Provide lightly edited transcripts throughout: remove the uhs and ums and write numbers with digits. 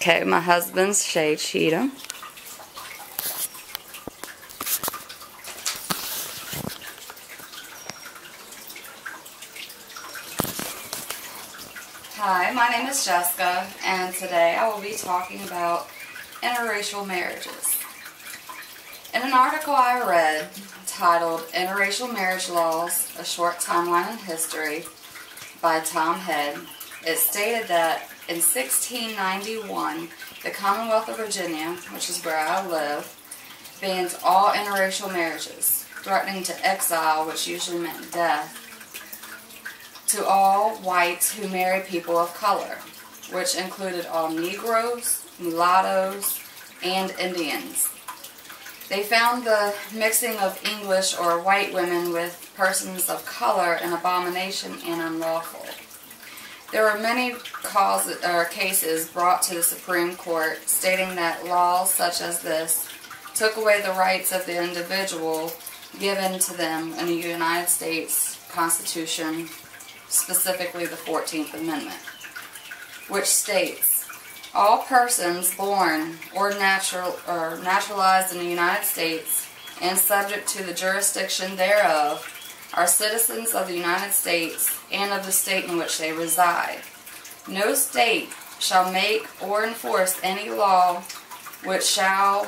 Okay, my husband's Shay Cheatham. Hi, my name is Jessica, and today I will be talking about interracial marriages. In an article I read titled Interracial Marriage Laws, A Short Timeline in History by Tom Head, it stated that in 1691, the Commonwealth of Virginia, which is where I live, banned all interracial marriages, threatening to exile, which usually meant death, to all whites who marry people of color, which included all Negroes, mulattoes, and Indians. They found the mixing of English or white women with persons of color an abomination and unlawful. There were many cases brought to the Supreme Court stating that laws such as this took away the rights of the individual given to them in the United States Constitution, specifically the 14th Amendment, which states, all persons born or naturalized in the United States and subject to the jurisdiction thereof are citizens of the United States and of the state in which they reside. No state shall make or enforce any law which shall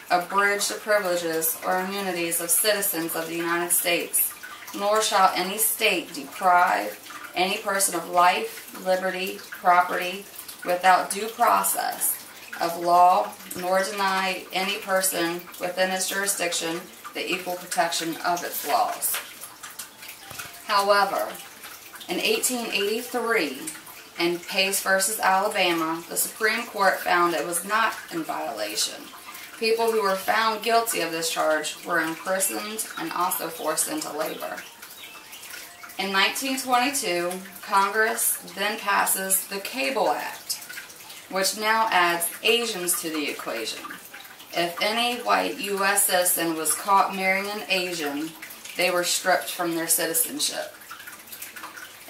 abridge the privileges or immunities of citizens of the United States, nor shall any state deprive any person of life, liberty, property, without due process of law, nor deny any person within its jurisdiction the equal protection of its laws. However, in 1883, in Pace v. Alabama, the Supreme Court found it was not in violation. People who were found guilty of this charge were imprisoned and also forced into labor. In 1922, Congress then passes the Cable Act, which now adds Asians to the equation. If any white U.S. citizen was caught marrying an Asian, they were stripped from their citizenship.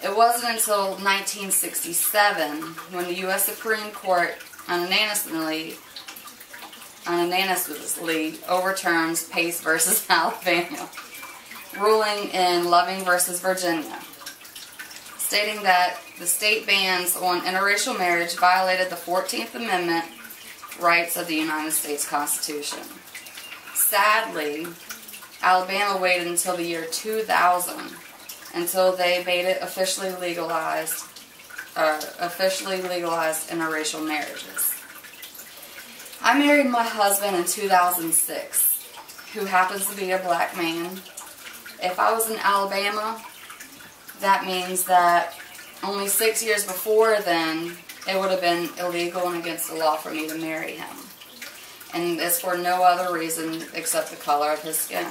It wasn't until 1967 when the U.S. Supreme Court unanimously overturns Pace v. Alabama, ruling in Loving v. Virginia, stating that the state bans on interracial marriage violated the 14th Amendment rights of the United States Constitution. Sadly, Alabama waited until the year 2000 until they made it officially legalized interracial marriages. I married my husband in 2006, who happens to be a black man. If I was in Alabama, that means that only 6 years before then, it would have been illegal and against the law for me to marry him. And it's for no other reason except the color of his skin.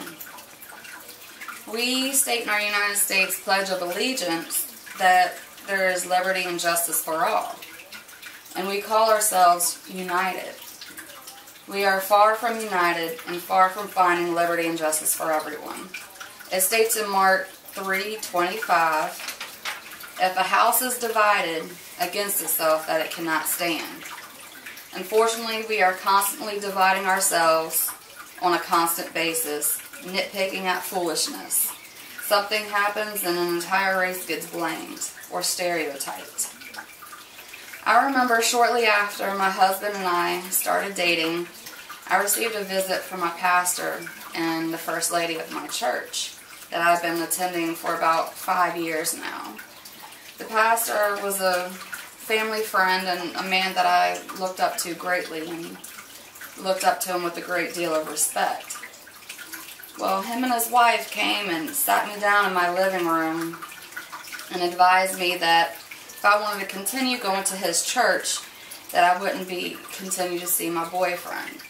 We state in our United States Pledge of Allegiance that there is liberty and justice for all. And we call ourselves united. We are far from united and far from finding liberty and justice for everyone. It states in Mark 3:25, if a house is divided against itself, that it cannot stand. Unfortunately, we are constantly dividing ourselves on a constant basis, nitpicking at foolishness. Something happens and an entire race gets blamed or stereotyped. I remember shortly after my husband and I started dating, I received a visit from my pastor and the first lady of my church that I've been attending for about 5 years now. The pastor was a family friend and a man that I looked up to greatly and looked up to him with a great deal of respect. Well, him and his wife came and sat me down in my living room and advised me that if I wanted to continue going to his church, that I wouldn't continue to see my boyfriend.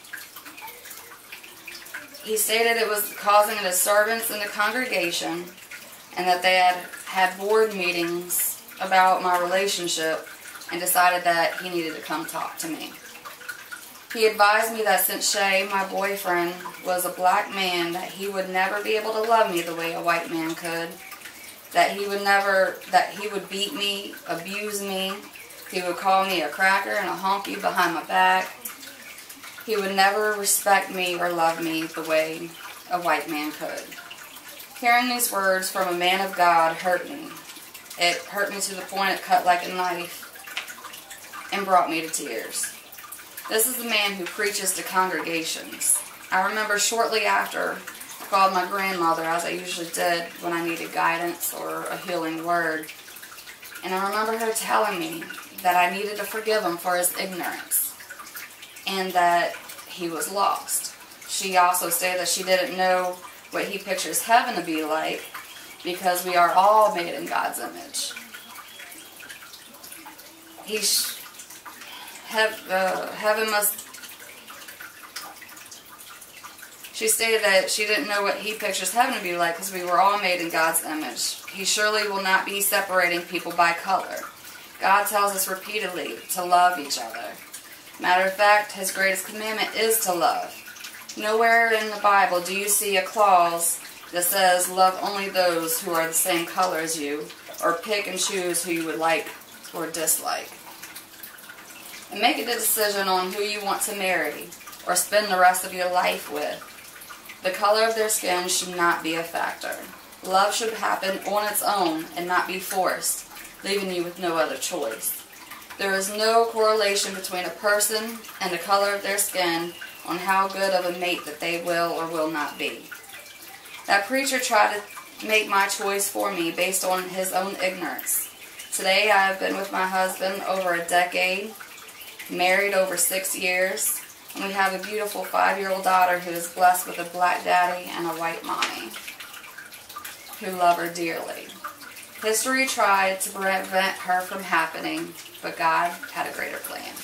He stated it was causing a disturbance in the congregation and that they had board meetings about my relationship and decided that he needed to come talk to me. He advised me that since Shay, my boyfriend, was a black man, that he would never be able to love me the way a white man could, that he would beat me, abuse me, He would call me a cracker and a honky behind my back. He would never respect me or love me the way a white man could. Hearing these words from a man of God hurt me. It hurt me to the point it cut like a knife and brought me to tears. This is the man who preaches to congregations. I remember shortly after I called my grandmother, as I usually did when I needed guidance or a healing word. And I remember her telling me that I needed to forgive him for his ignorance and that he was lost. She also stated that she didn't know what he pictures heaven to be like because we are all made in God's image. Heaven must... She stated that she didn't know what he pictures heaven to be like because we were all made in God's image. He surely will not be separating people by color. God tells us repeatedly to love each other. Matter of fact, His greatest commandment is to love. Nowhere in the Bible do you see a clause that says love only those who are the same color as you, or pick and choose who you would like or dislike. And make a decision on who you want to marry or spend the rest of your life with. The color of their skin should not be a factor. Love should happen on its own and not be forced, leaving you with no other choice. There is no correlation between a person and the color of their skin on how good of a mate that they will or will not be. That preacher tried to make my choice for me based on his own ignorance. Today I have been with my husband over a decade, married over 6 years, and we have a beautiful 5-year-old daughter who is blessed with a black daddy and a white mommy who love her dearly. History tried to prevent her from happening, but God had a greater plan.